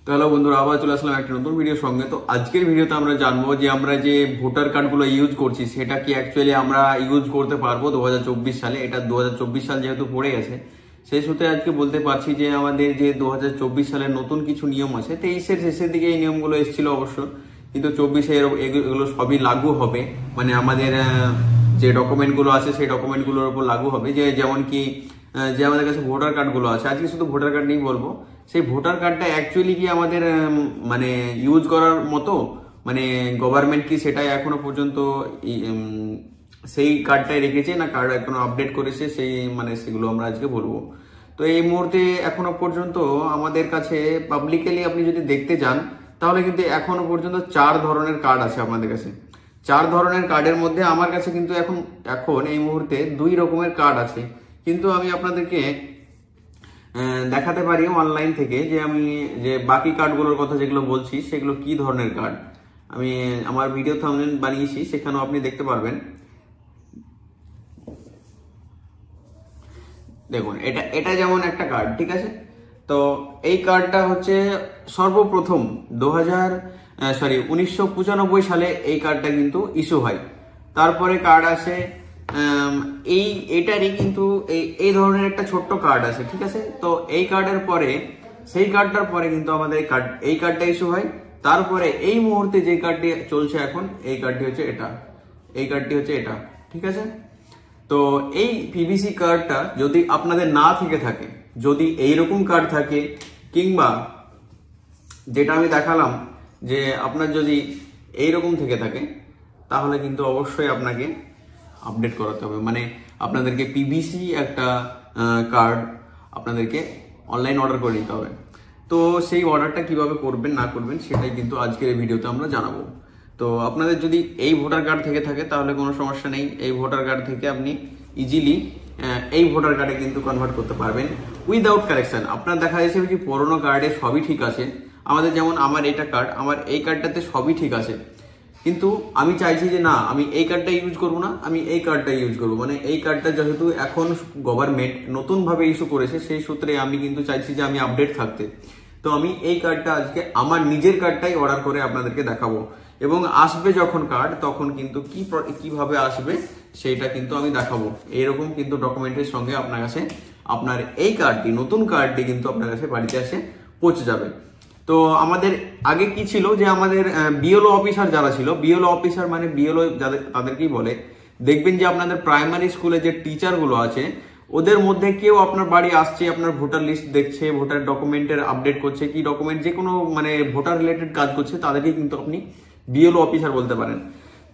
তো হ্যালো বন্ধুরা, আবার চলে আসলাম একটা নতুন ভিডিওর সঙ্গে। তো আজকের ভিডিওতে আমরা জানবো যে আমরা যে ভোটার কার্ডগুলো ইউজ করছি সেটা কি অ্যাকচুয়ালি আমরা ইউজ করতে পারবো 2024 সালে। এটা 2024 সাল যেহেতু পড়ে গেছে, সেই সূত্রে আজকে বলতে পারছি যে আমাদের যে 2024 সালের নতুন কিছু নিয়ম আছে, 23-এর শেষের দিকে এই নিয়মগুলো এসেছিল অবশ্য, কিন্তু 24-এ এগুলো সবই লাগু হবে। মানে আমাদের যে ডকুমেন্টগুলো আছে সেই ডকুমেন্টগুলোর উপর লাগু হবে। যেমন কি যে আমাদের কাছে ভোটার কার্ডগুলো আছে, আজকে শুধু ভোটার কার্ড নিয়েই বলবো, সেই ভোটার কার্ডটা অ্যাকচুয়ালি কি আমাদের মানে ইউজ করার মতো, মানে গভর্নমেন্ট কি সেটাই এখনো পর্যন্ত সেই কার্ডটাই রেখেছে না কার্ড এখনো আপডেট করেছে, সেই মানে সেগুলো আমরা আজকে বলবো। তো এই মুহূর্তে এখনো পর্যন্ত আমাদের কাছে পাবলিকালি আপনি যদি দেখতে যান তাহলে কিন্তু এখনো পর্যন্ত 4 ধরনের কার্ড আছে আমাদের কাছে। 4 ধরনের কার্ডের মধ্যে আমার কাছে কিন্তু এখন এই মুহূর্তে 2 রকমের কার্ড আছে। কিন্তু আমি আপনাদেরকে দেখাতে পারি অনলাইন থেকে যে আমি যে বাকি কার্ডগুলোর কথা যেগুলো বলছি সেগুলো কি ধরনের কার্ড। আমি আমার ভিডিও থাম্বনেল বানিয়েছি, সেখানেও আপনি দেখতে পারবেন। দেখুন, এটা যেমন একটা কার্ড, ঠিক আছে। তো এই কার্ডটা হচ্ছে সর্বপ্রথম 1995 সালে এই কার্ডটা কিন্তু ইস্যু হয়। তারপরে কার্ড আসে এটারই কিন্তু এই ধরনের একটা ছোট্ট কার্ড আছে, ঠিক আছে। তো এই কার্ডের পরে সেই কার্ডটার পরে কিন্তু আমাদের এই কার্ডটা ইস্যু হয়। তারপরে এই মুহূর্তে যে কার্ডটি চলছে এখন, এই কার্ডটি হচ্ছে এটা, ঠিক আছে। তো এই পিভিসি কার্ডটা যদি আপনাদের না থেকে থাকে, যদি এইরকম কার্ড থাকে, কিংবা যেটা আমি দেখালাম যে আপনার যদি এইরকম থেকে থাকে, তাহলে কিন্তু অবশ্যই আপনাকে আপডেট করাতে হবে। মানে আপনাদেরকে পিভিসি একটা কার্ড আপনাদেরকে অনলাইন অর্ডার করে নিতে হবে। তো সেই অর্ডারটা কিভাবে করবেন না করবেন সেটাই কিন্তু আজকের এই ভিডিওতে আমরা জানাবো। তো আপনাদের যদি এই ভোটার কার্ড থেকে থাকে তাহলে কোনো সমস্যা নেই, এই ভোটার কার্ড থেকে আপনি ইজিলি এই ভোটার কার্ডে কিন্তু কনভার্ট করতে পারবেন উইদাউট কারেকশন। আপনার দেখা যাচ্ছে যে পুরোনো কার্ডে সবই ঠিক আছে, আমাদের যেমন আমার এটা কার্ড, আমার এই কার্ডটাতে সবই ঠিক আছে, কিন্তু আমি চাইছি যে না, আমি এই কার্ডটা ইউজ করবো না, আমি এই কার্ডটা ইউজ করবো। মানে এই কার্ডটা যেহেতু এখন গভর্নমেন্ট নতুন ভাবে ইস্যু করেছে, সেই সূত্রে আমি কিন্তু চাইছি যে আমি আপডেট থাকতে। তো আমি এই কার্ডটা আজকে আমার নিজের কার্ডটাই অর্ডার করে আপনাদেরকে দেখাবো, এবং আসবে যখন কার্ড তখন কিন্তু কিভাবে আসবে সেইটা কিন্তু আমি দেখাবো। এরকম কিন্তু ডকুমেন্টের সঙ্গে আপনার কাছে আপনার এই কার্ডটি, নতুন কার্ডটি কিন্তু আপনার কাছে বাড়িতে এসে পৌঁছে যাবে। তো আমাদের আগে কি ছিল যে আমাদের বিএলও অফিসার যারা ছিল, বিএলও অফিসার মানে বিএলও যাদের, তাদেরকেই বলে। দেখবেন যে আপনাদের প্রাইমারি স্কুলে যে টিচারগুলো আছে ওদের মধ্যে কেউ আপনার বাড়ি আসছে, আপনার ভোটার লিস্ট দেখছে, ভোটার ডকুমেন্টের আপডেট করছে, কি ডকুমেন্ট যে কোনো মানে ভোটার রিলেটেড কাজ করছে, তাদেরকে কিন্তু আপনি বিএলও অফিসার বলতে পারেন।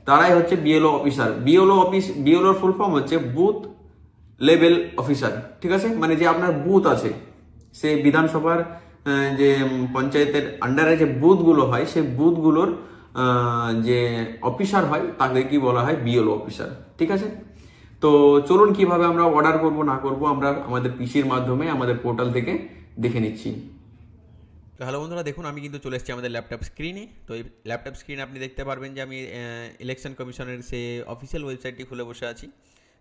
তারাই হচ্ছে বিএলও অফিসার। বিএলওর ফুল ফর্ম হচ্ছে বুথ লেভেল অফিসার, ঠিক আছে। মানে যে আপনার বুথ আছে, সে বিধানসভার যে পঞ্চায়েতের আন্ডারে যে বুথগুলো হয়, সেই বুথগুলোর যে অফিসার হয় তাকে কি বলা হয়, বিএলও অফিসার, ঠিক আছে। তো চলুন কিভাবে আমরা অর্ডার করব না করব আমরা আমাদের পিসির মাধ্যমে আমাদের পোর্টাল থেকে দেখে নিচ্ছি। তো হ্যালো বন্ধুরা, দেখুন আমি কিন্তু চলে এসেছি আমাদের ল্যাপটপ স্ক্রিনে। তো এই ল্যাপটপ স্ক্রিনে আপনি দেখতে পারবেন যে আমি ইলেকশন কমিশনের সে অফিসিয়াল ওয়েবসাইটটি খুলে বসে আছি।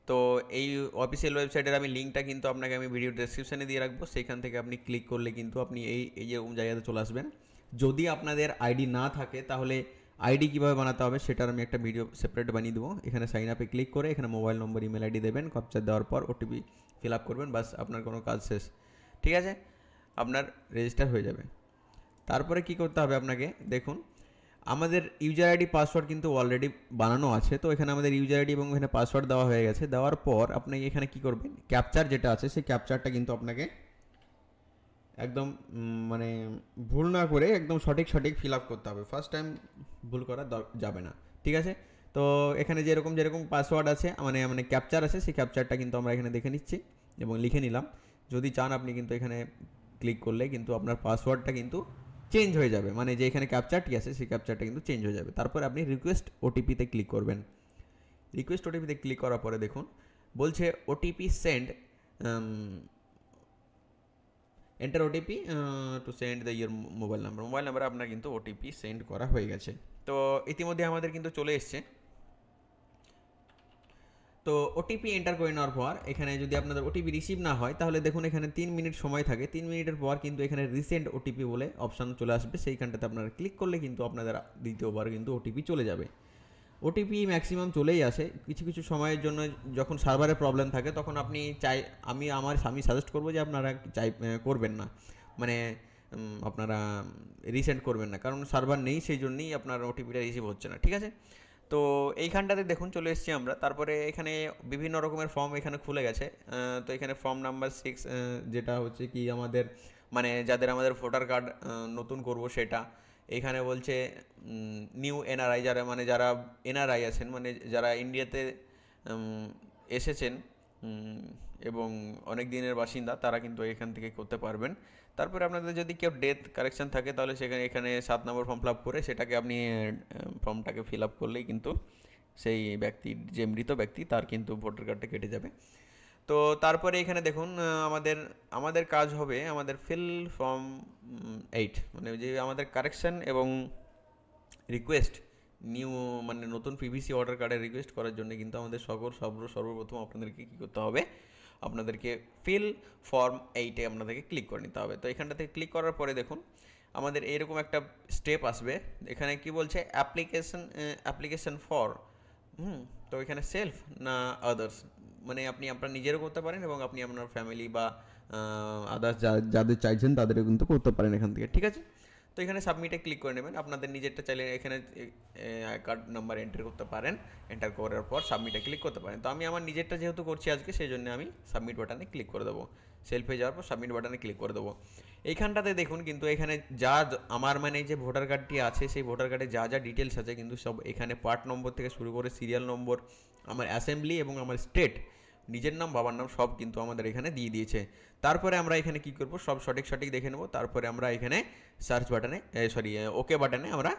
তো এই অফিসিয়াল ওয়েবসাইটের আমি লিঙ্কটা কিন্তু আপনাকে আমি ভিডিও ডেসক্রিপশানে দিয়ে রাখবো, সেইখান থেকে আপনি ক্লিক করলে কিন্তু আপনি এই যে জায়গাতে চলে আসবেন। যদি আপনাদের আইডি না থাকে তাহলে আইডি কীভাবে বানাতে হবে সেটার আমি একটা ভিডিও সেপারেট বানিয়ে দেবো। এখানে সাইন আপে ক্লিক করে এখানে মোবাইল নম্বর, ইমেল আইডি দেবেন, ক্যাপচা দেওয়ার পর ওটিপি ফিল আপ করবেন, বাস আপনার কোনো কাজ শেষ, ঠিক আছে, আপনার রেজিস্টার হয়ে যাবে। তারপরে কি করতে হবে আপনাকে, দেখুন আমাদের ইউজার আইডি পাসওয়ার্ড কিন্তু অলরেডি বানানো আছে। তো এখানে আমাদের ইউজার আইডি এবং এখানে পাসওয়ার্ড দেওয়া হয়ে গেছে। দেওয়ার পর আপনি এখানে কি করবেন, ক্যাপচার যেটা আছে সেই ক্যাপচারটা কিন্তু আপনাকে একদম মানে ভুল না করে একদম সঠিক ফিল আপ করতে হবে। ফার্স্ট টাইম ভুল করা যাবে না, ঠিক আছে। তো এখানে যেরকম পাসওয়ার্ড আছে মানে ক্যাপচার আছে, সেই ক্যাপচারটা কিন্তু আমরা এখানে দেখে নিচ্ছি এবং লিখে নিলাম। যদি চান আপনি কিন্তু এখানে ক্লিক করলে কিন্তু আপনার পাসওয়ার্ডটা কিন্তু চেঞ্জ হয়ে যাবে, মানে যে এখানে ক্যাপচারটি আছে সেই ক্যাপচারটা কিন্তু চেঞ্জ হয়ে যাবে। তারপর আপনি রিকোয়েস্ট ওটিপিতে ক্লিক করবেন। রিকোয়েস্ট ওটিপিতে ক্লিক করার পরে দেখুন বলছে OTP send, enter OTP to send the your mobile number আপনার কিন্তু ওটিপি সেন্ড করা হয়ে গেছে। তো ইতিমধ্যে আমাদের কিন্তু চলে এসছে। তো ওটিপি এন্টার করে নেওয়ার পর এখানে যদি আপনাদের ওটিপি রিসিভ না হয় তাহলে দেখুন এখানে 3 মিনিট সময় থাকে, 3 মিনিটের পর কিন্তু এখানে রিসেন্ট ওটিপি বলে অপশান চলে আসবে, সেইখানটাতে আপনারা ক্লিক করলে কিন্তু আপনাদের দ্বিতীয়বার কিন্তু ওটিপি চলে যাবে। ওটিপি ম্যাক্সিমাম চলেই আসে, কিছু কিছু সময়ের জন্য যখন সার্ভারে প্রবলেম থাকে তখন আপনি আমি সাজেস্ট করবো যে আপনারা করবেন না, মানে আপনারা রিসেন্ড করবেন না, কারণ সার্ভার নেই সেই জন্যই আপনার ওটিপিটা রিসিভ হচ্ছে না, ঠিক আছে। তো এইখানটাতে দেখুন চলে এসেছি আমরা, তারপরে এখানে বিভিন্ন রকমের ফর্ম এখানে খুলে গেছে। তো এখানে ফর্ম নাম্বার 6 যেটা হচ্ছে কি আমাদের মানে যাদের আমাদের ভোটার কার্ড নতুন করব সেটা, এখানে বলছে নিউ এনআরআই, যারা এনআরআই আছেন, মানে যারা ইন্ডিয়াতে এসেছেন এবং অনেক দিনের বাসিন্দা, তারা কিন্তু এখান থেকে করতে পারবেন। তারপরে আপনাদের যদি কেউ ডেথ কারেকশান থাকে তাহলে এখানে 7 নম্বর ফর্ম ফিল আপ করে সেটাকে আপনি ফর্মটাকে ফিল আপ করলেই কিন্তু সেই ব্যক্তির যে মৃত ব্যক্তি তার কিন্তু ভোটার কার্ডটা কেটে যাবে। তো তারপরে এখানে দেখুন আমাদের কাজ হবে আমাদের ফিল ফর্ম 8, মানে যে আমাদের কারেকশান এবং রিকোয়েস্ট নিউ মানে নতুন পিভিসি অর্ডার কার্ডের রিকোয়েস্ট করার জন্য কিন্তু আমাদের সর্বপ্রথম আপনাদেরকে কী করতে হবে, আপনাদেরকে ফিল ফর্ম 8-এ আপনাদেরকে ক্লিক করে নিতে হবে। তো এখানটাতে ক্লিক করার পরে দেখুন আমাদের এইরকম একটা স্টেপ আসবে, এখানে কি বলছে অ্যাপ্লিকেশন ফর তো এখানে সেলফ না আদার্স, মানে আপনি আপনার নিজেরও করতে পারেন এবং আপনি আপনার ফ্যামিলি বা আদার্স যাদের চাইছেন তাদেরও কিন্তু করতে পারেন এখান থেকে, ঠিক আছে। তো এখানে সাবমিটে ক্লিক করে নেবেন, আপনাদের নিজেরটা চাইলে এখানে কার্ড নাম্বার এন্টার করতে পারেন, এন্টার করার পর সাবমিটে ক্লিক করতে পারেন। তো আমি আমার নিজেরটা যেহেতু করছি আজকে সেই জন্য আমি সাবমিট বাটনে ক্লিক করে দেবো, সেলফে যাওয়ার পর সাবমিট বাটনে ক্লিক করে দেবো। এইখানটাতে দেখুন কিন্তু এখানে আমার মানে যে ভোটার কার্ডটি আছে সেই ভোটার কার্ডে যা ডিটেলস আছে কিন্তু সব এখানে পার্ট নম্বর থেকে শুরু করে সিরিয়াল নম্বর, আমার অ্যাসেম্বলি এবং আমার স্টেট, নিজের নাম বাবার নাম সব কিন্তু আমাদের এখানে দিয়ে দিয়েছে। তারপরে আমরা এখানে কি করব, সব সঠিক দেখে নেব, তারপরে আমরা এখানে সার্চ বাটনে ওকে বাটনে আমরা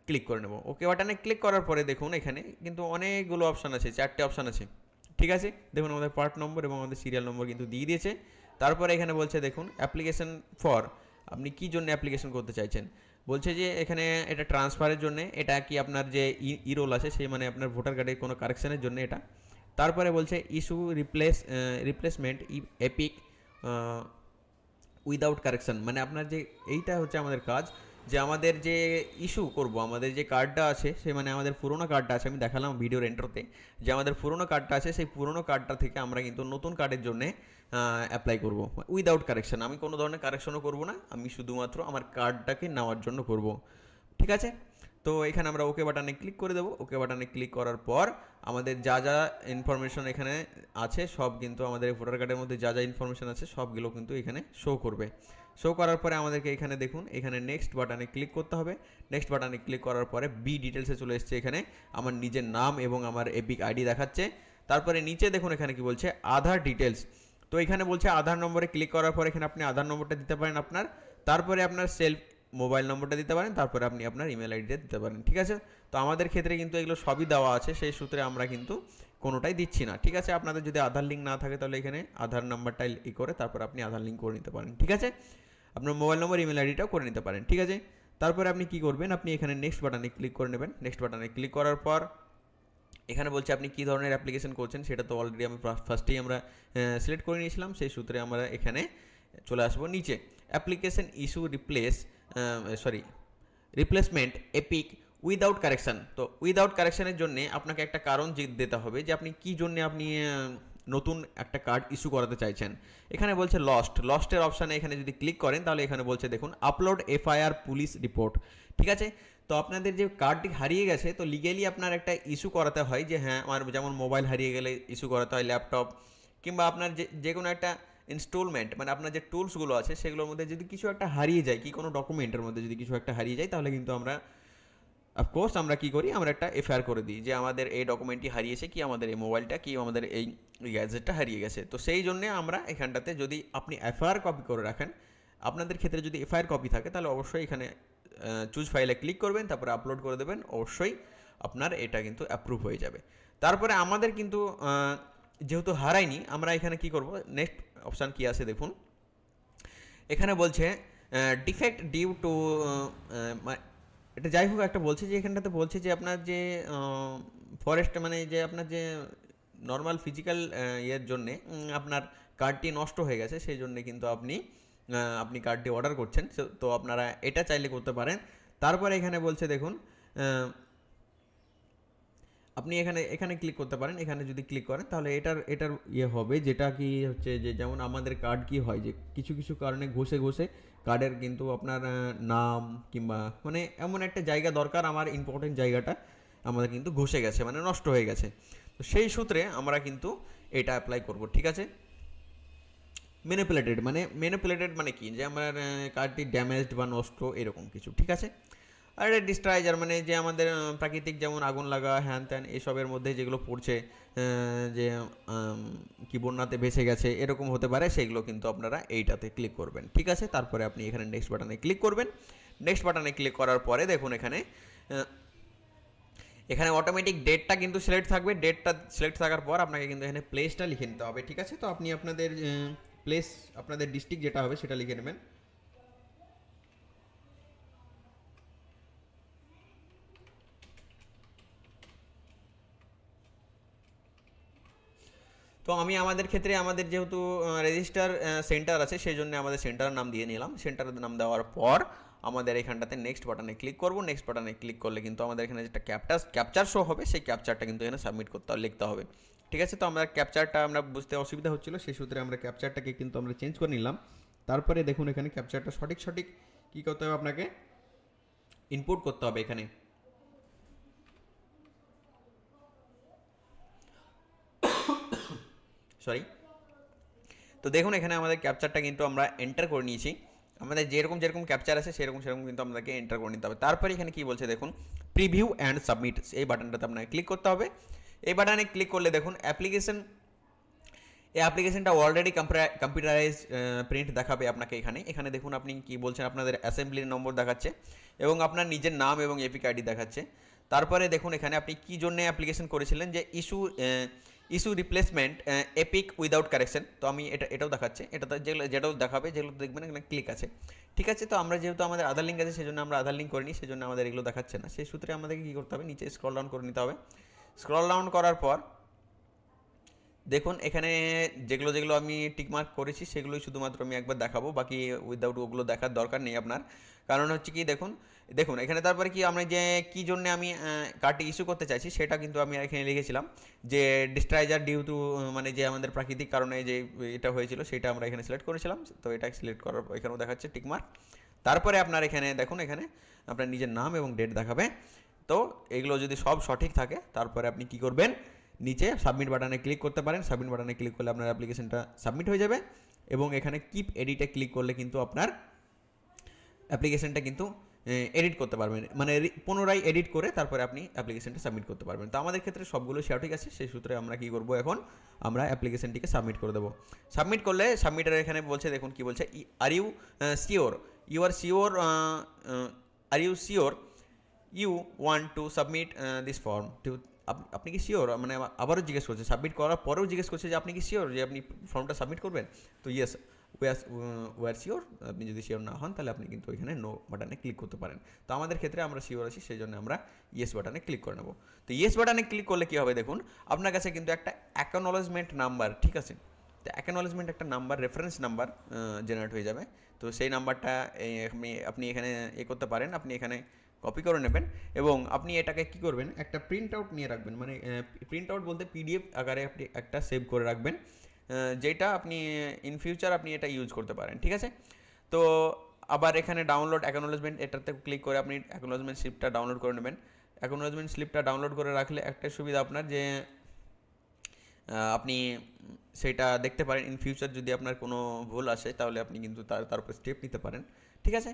ক্লিক করে নেব। ওকে বাটনে ক্লিক করার পরে দেখুন এখানে কিন্তু অনেকগুলো অপশান আছে, 4টে অপশান আছে, ঠিক আছে। দেখুন আমাদের পার্ট নম্বর এবং আমাদের সিরিয়াল নম্বর কিন্তু দিয়ে দিয়েছে। তারপরে এখানে বলছে দেখুন অ্যাপ্লিকেশন ফর, আপনি কী জন্য অ্যাপ্লিকেশন করতে চাইছেন, বলছে যে এখানে এটা ট্রান্সফারের জন্য, এটা কি আপনার যে রোল আছে সেই মানে আপনার ভোটার কার্ডের কোনো কারেকশানের জন্য এটা। তারপরে বলছে issue replacement epic without correction, মানে আপনার যে এইটা হচ্ছে আমাদের কাজ, যে আমাদের যে ইস্যু করব আমাদের যে কার্ডটা আছে সে মানে আমাদের পুরোনো কার্ডটা আছে, আমি দেখালাম ভিডিওর এন্ট্রোতে যে আমাদের পুরোনো কার্ডটা আছে, সেই পুরোনো কার্ডটা থেকে আমরা কিন্তু নতুন কার্ডের জন্য অ্যাপ্লাই করব উইদাউট কারেকশান। আমি কোনো ধরনের কারেকশনও করব না, আমি শুধুমাত্র আমার কার্ডটাকে নেওয়ার জন্য করব, ঠিক আছে। তো এখানে আমরা ওকে বাটনে ক্লিক করে দেবো। ওকে বাটনে ক্লিক করার পর আমাদের যা ইনফরমেশন এখানে আছে সব কিন্তু আমাদের ভোটার কার্ডের মধ্যে যা ইনফরমেশন আছে সবগুলো কিন্তু এখানে শো করবে। শো করার পরে আমাদেরকে এখানে দেখুন এখানে নেক্সট বাটনে ক্লিক করতে হবে। নেক্সট বাটনে ক্লিক করার পরে বি ডিটেলসে চলে এসছে, এখানে আমার নিজের নাম এবং আমার এপিক আইডি দেখাচ্ছে। তারপরে নিচে দেখুন এখানে কি বলছে আধার ডিটেলস, তো এখানে বলছে আধার নম্বরে ক্লিক করার পর এখানে আপনি আধার নম্বরটা দিতে পারেন আপনার, তারপরে আপনার সেলফ মোবাইল নম্বরটা দিতে পারেন, তারপরে আপনি আপনার ইমেল আইডিটা দিতে পারেন, ঠিক আছে। তো আমাদের ক্ষেত্রে কিন্তু এগুলো সবই দেওয়া আছে, সেই সূত্রে আমরা কিন্তু কোনোটাই দিচ্ছি না, ঠিক আছে। আপনাদের যদি আধার লিঙ্ক না থাকে তাহলে এখানে আধার নাম্বারটা করে তারপর আপনি আধার লিঙ্ক করে নিতে পারেন, ঠিক আছে। আপনার মোবাইল নম্বর ইমেল আইডিটাও করে নিতে পারেন, ঠিক আছে। তারপরে আপনি কি করবেন, আপনি এখানে নেক্সট বাটনে ক্লিক করে নেবেন। নেক্সট বাটনে ক্লিক করার পর এখানে বলছে আপনি কী ধরনের অ্যাপ্লিকেশন করছেন, সেটা তো অলরেডি আমি ফার্স্টেই আমরা সিলেক্ট করে নিয়েছিলাম, সেই সূত্রে আমরা এখানে চলে আসবো নিচে application issue replacement epic without correction. তো উইদাউট কারেকশানের জন্য আপনাকে একটা কারণ দিতে হবে যে আপনি কী জন্য আপনি নতুন একটা কার্ড ইস্যু করাতে চাইছেন। এখানে বলছে লস্টের অপশানে এখানে যদি ক্লিক করেন তাহলে এখানে বলছে দেখুন আপলোড এফআইআর পুলিশ রিপোর্ট, ঠিক আছে। তো আপনাদের যে কার্ডটি হারিয়ে গেছে তো লিগেলি আপনার একটা ইস্যু করাতে হয়, যে হ্যাঁ আমার যেমন মোবাইল হারিয়ে গেলে ইস্যু করাতে হয়, ল্যাপটপ কিংবা আপনার যে কোনো একটা ইনস্টলমেন্ট, মানে আপনার যে টুলসগুলো আছে সেগুলোর মধ্যে যদি কিছু একটা হারিয়ে যায়, কি কোনো ডকুমেন্টের মধ্যে যদি কিছু একটা হারিয়ে যায় তাহলে কিন্তু আমরা অফকোর্স আমরা কী করি, আমরা একটা এফআইআর করে দিই যে আমাদের এই ডকুমেন্টটি হারিয়েছে, কি আমাদের এই মোবাইলটা, কি আমাদের এই গ্যাজেটটা হারিয়ে গেছে। তো সেই জন্যে আমরা এখানটাতে যদি আপনি এফআইআর কপি করে রাখেন, আপনাদের ক্ষেত্রে যদি এফআইআর কপি থাকে তাহলে অবশ্যই এখানে চুজ ফাইলে ক্লিক করবেন, তারপরে আপলোড করে দেবেন, অবশ্যই আপনার এটা কিন্তু অ্যাপ্রুভ হয়ে যাবে। তারপরে আমাদের কিন্তু যেহেতু হারায়নি আমরা এখানে কি করব, নেক্সট অপশান কি আছে দেখুন, এখানে বলছে ডিফেক্ট ডিউ টু, এটা যাই হোক একটা বলছে যে এখানটাতে বলছে যে আপনার যে ফরেস্ট মানে যে আপনার যে নর্মাল ফিজিক্যাল ইয়ের জন্যে আপনার কার্ডটি নষ্ট হয়ে গেছে, সেই জন্যে কিন্তু আপনি কার্ডটি অর্ডার করছেন, তো আপনারা এটা চাইলে করতে পারেন। তারপরে এখানে বলছে দেখুন আপনি এখানে ক্লিক করতে পারেন। এখানে যদি ক্লিক করেন তাহলে এটার ইয়ে হবে, যেটা কি হচ্ছে যে যেমন আমাদের কার্ড কি হয় যে কিছু কিছু কারণে ঘষে কার্ডের কিন্তু আপনার নাম কিংবা মানে এমন একটা জায়গা দরকার, আমার ইম্পর্টেন্ট জায়গাটা আমাদের কিন্তু ঘষে গেছে, মানে নষ্ট হয়ে গেছে। তো সেই সূত্রে আমরা কিন্তু এটা অ্যাপ্লাই করব, ঠিক আছে। ম্যানিপুলেটেড মানে কি, যে আমার কার্ডটি ড্যামেজড বা নষ্ট এরকম কিছু, ঠিক আছে। আর এটা ডিস্ট্রাইজার মানে যে আমাদের প্রাকৃতিক যেমন আগুন লাগা হ্যান ত্যান এসবের মধ্যে যেগুলো পড়ছে, যে কি বন্যাতে ভেসে গেছে এরকম হতে পারে, সেগুলো কিন্তু আপনারা এইটাতে ক্লিক করবেন, ঠিক আছে। তারপরে আপনি এখানে নেক্সট বাটনে ক্লিক করবেন। নেক্সট বাটনে ক্লিক করার পরে দেখুন এখানে অটোমেটিক ডেটটা কিন্তু সিলেক্ট থাকবে। ডেটটা সিলেক্ট থাকার পর আপনাকে কিন্তু এখানে প্লেসটা লিখে নিতে হবে, ঠিক আছে। তো আপনি আপনাদের প্লেস, আপনাদের ডিস্ট্রিক্ট যেটা হবে সেটা লিখে নেবেন। তো আমি আমাদের ক্ষেত্রে আমাদের যেহেতু রেজিস্টার সেন্টার আছে সেই জন্য আমাদের সেন্টারের নাম দিয়ে নিলাম। সেন্টারের নাম দেওয়ার পর আমাদের এখানটাতে নেক্সট বাটনে ক্লিক করব। নেক্সট বাটনে ক্লিক করলে কিন্তু আমাদের এখানে যেটা ক্যাপচার শো হবে, সেই ক্যাপচারটা কিন্তু এখানে সাবমিট লিখতে হবে, ঠিক আছে। তো আমরা ক্যাপচারটা আমরা বুঝতে অসুবিধা হচ্ছিল, সেই সূত্রে আমরা ক্যাপচারটাকে কিন্তু আমরা চেঞ্জ করে নিলাম। তারপরে দেখুন এখানে ক্যাপচারটা সঠিক কী করতে হবে, আপনাকে ইনপুট করতে হবে এখানে। সরি। তো দেখুন এখানে আমাদের ক্যাপচারটা কিন্তু আমরা এন্টার করে নিয়েছি। আমাদের যেরকম ক্যাপচার আছে সেরকম কিন্তু আমাদেরকে এন্টার করে নিতে হবে। তারপরে এখানে কি বলছে দেখুন, প্রিভিউ অ্যান্ড সাবমিট, এই বাটনটাতে আপনাকে ক্লিক করতে হবে। এই বাটনে ক্লিক করলে দেখুন এই অ্যাপ্লিকেশনটা অলরেডি কম্পিউটারাইজ প্রিন্ট দেখাবে আপনাকে। এখানে দেখুন আপনি কি বলছেন, আপনাদের অ্যাসেম্বলির নম্বর দেখাচ্ছে এবং আপনার নিজের নাম এবং এপিক আইডি দেখাচ্ছে। তারপরে দেখুন এখানে আপনি কী জন্য অ্যাপ্লিকেশন করেছিলেন, যে issue replacement epic without correction. তো আমি এটাও দেখাচ্ছে, যেটাও দেখাবে, যেগুলো দেখবেন এখানে ক্লিক আছে, ঠিক আছে। তো আমরা যেহেতু আমাদের আধার লিঙ্ক আছে সেজন্য আমরা আধার লিঙ্ক করিনি, সেজন্য আমাদের এগুলো দেখাচ্ছে না। সেই সূত্রে আমাদেরকে কী করতে হবে, নিচে স্ক্রল ডাউন করে নিতে হবে। স্ক্রল ডাউন করার পর দেখুন এখানে যেগুলো আমি টিকমার্ক করেছি সেগুলোই শুধুমাত্র আমি একবার দেখাবো, বাকি উইদাউট ওগুলো দেখার দরকার নেই আপনার। কারণ হচ্ছে কি দেখুন এখানে তারপরে কি আমরা যে কী জন্য আমি কার্ডটি ইস্যু করতে চাইছি সেটা কিন্তু আমি এখানে লিখেছিলাম, যে ডিস্ট্রাইজার ডিউ টু মানে যে আমাদের প্রাকৃতিক কারণে যে এটা হয়েছিল সেটা আমরা এখানে সিলেক্ট করেছিলাম। তো এটা সিলেক্ট করার পর এখানেও দেখাচ্ছে টিকমার্ক। তারপরে আপনার এখানে দেখুন এখানে আপনার নিজের নাম এবং ডেট দেখাবে। তো এগুলো যদি সব সঠিক থাকে তারপরে আপনি কি করবেন, নিচে সাবমিট বাটনে ক্লিক করতে পারেন। সাবমিট বাটনে ক্লিক করলে আপনার অ্যাপ্লিকেশনটা সাবমিট হয়ে যাবে এবং এখানে কিপ এডিটে ক্লিক করলে কিন্তু আপনার অ্যাপ্লিকেশনটা কিন্তু এডিট করতে পারবেন, মানে পুনরায় এডিট করে তারপরে আপনি অ্যাপ্লিকেশনটা সাবমিট করতে পারবেন। তো আমাদের ক্ষেত্রে সবগুলো সঠিক আছে, সেই সূত্রে আমরা কি করব, এখন আমরা অ্যাপ্লিকেশনটিকে সাবমিট করে দেবো। সাবমিট করলে সাবমিটের এখানে বলছে দেখুন কি বলছে, are you sure you want to submit this form two, আপনি কি শিওর, মানে আবারও জিজ্ঞেস করছে, সাবমিট করার পরেও জিজ্ঞেস করছে যে আপনি কি শিওর যে আপনি ফর্মটা সাবমিট করবেন। তো ইয়েস উই আর শিওর। আপনি যদি শিওর না হন তাহলে আপনি কিন্তু ওইখানে নো বাটনে ক্লিক করতে পারেন। তো আমাদের ক্ষেত্রে আমরা শিওর আছি, সেই জন্য আমরা ইয়েস বাটনে ক্লিক করে নেব। তো ইয়েস বাটনে ক্লিক করলে কী হবে দেখুন, আপনার কাছে কিন্তু একটা অ্যাকনোলেজমেন্ট নাম্বার, ঠিক আছে। তো অ্যাকনোলেজমেন্ট একটা নাম্বার, রেফারেন্স নাম্বার জেনারেট হয়ে যাবে। তো সেই নাম্বারটা আপনি এখানে করতে পারেন, আপনি এখানে কপি করে নেবেন এবং আপনি এটাকে কি করবেন, একটা প্রিন্ট আউট নিয়ে রাখবেন, মানে প্রিন্ট আউট বলতে পিডিএফ আকারে আপনি একটা সেভ করে রাখবেন, যেটা আপনি ইন ফিউচার আপনি এটা ইউজ করতে পারেন, ঠিক আছে। তো আবার এখানে ডাউনলোড অ্যাকনোলেজমেন্ট, এটাতে ক্লিক করে আপনি অ্যাকনোলেজমেন্ট স্লিপটা ডাউনলোড করে নেবেন। অ্যাকনোলেজমেন্ট স্লিপটা ডাউনলোড করে রাখলে একটা সুবিধা আপনার, যে আপনি সেটা দেখতে পারেন ইন ফিউচার যদি আপনার কোনো ভুল আসে তাহলে আপনি কিন্তু তার উপর স্টেপ নিতে পারেন, ঠিক আছে।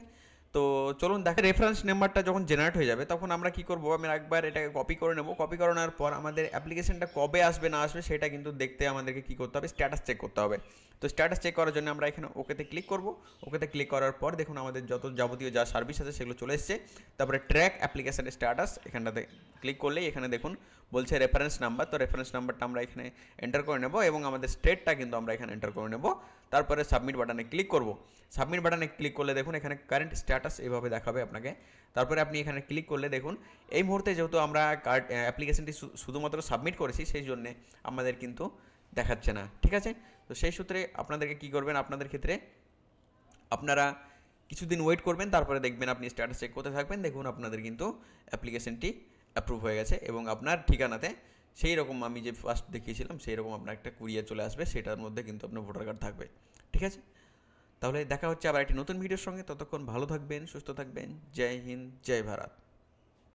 তো চলুন দেখেন, রেফারেন্স নাম্বারটা যখন জেনারেট হয়ে যাবে তখন আমরা কি করব, আমি একবার এটাকে কপি করে নেব। কপি করানোর পর আমাদের অ্যাপ্লিকেশনটা কবে আসবে না আসবে সেটা কিন্তু দেখতে আমাদেরকে কি করতে হবে, স্ট্যাটাস চেক করতে হবে। তো স্ট্যাটাস চেক করার জন্য আমরা এখানে ওকেতে ক্লিক করব। ওকেতে ক্লিক করার পর দেখুন আমাদের যত যাবতীয় যা সার্ভিস আছে সেগুলো চলে এসছে। তারপরে ট্র্যাক অ্যাপ্লিকেশনের স্ট্যাটাস এখানটাতে ক্লিক করলেই এখানে দেখুন বলছে রেফারেন্স নাম্বার, তো রেফারেন্স নাম্বারটা আমরা এখানে এন্টার করে নেব এবং আমাদের স্টেটটা কিন্তু আমরা এখানে এন্টার করে নেব। তারপরে সাবমিট বাটনে ক্লিক করব। সাবমিট বাটনে ক্লিক করলে দেখুন এখানে কারেন্ট স্ট্যাটাস এভাবে দেখাবে আপনাকে। তারপরে আপনি এখানে ক্লিক করলে দেখুন এই মুহূর্তে যেহেতু আমরা কার্ড অ্যাপ্লিকেশনটি শুধুমাত্র সাবমিট করেছি সেই জন্যে আমাদের কিন্তু দেখাচ্ছে না, ঠিক আছে। তো সেই সূত্রে আপনাদেরকে কী করবেন, আপনাদের ক্ষেত্রে আপনারা কিছুদিন ওয়েট করবেন, তারপরে দেখবেন আপনি স্ট্যাটাস চেক করতে থাকবেন, দেখুন আপনাদের কিন্তু অ্যাপ্লিকেশনটি অ্যাপ্রুভ হয়ে গেছে এবং আপনার ঠিকানাতে সেই রকম আমি যে ফার্স্ট দেখিয়েছিলাম সেই রকম আপনার একটা কুরিয়ার চলে আসবে, সেটার মধ্যে কিন্তু আপনার ভোটার কার্ড থাকবে, ঠিক আছে। তাহলে দেখা হচ্ছে আবার একটি নতুন ভিডিওর সঙ্গে, ততক্ষণ ভালো থাকবেন, সুস্থ থাকবেন। জয় হিন্দ, জয় ভারত।